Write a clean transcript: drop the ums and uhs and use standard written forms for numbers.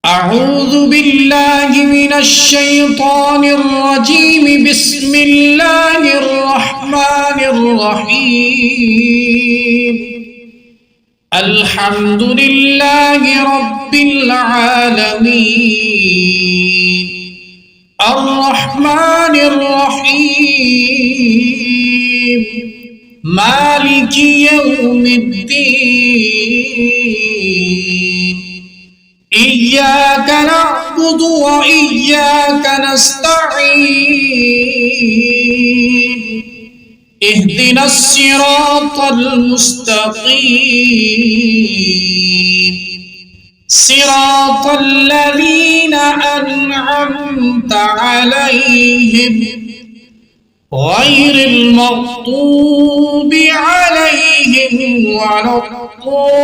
أعوذ بالله من الشيطان الرجيم. بسم الله الرحمن الرحيم. الحمد لله رب العالمين الرحمن الرحيم مالك يوم الدين. إياك نعبد وإياك نستعين. اهدنا الصراط المستقيم صراط الذين أنعمت عليهم غير المغضوب عليهم ولا الضالين.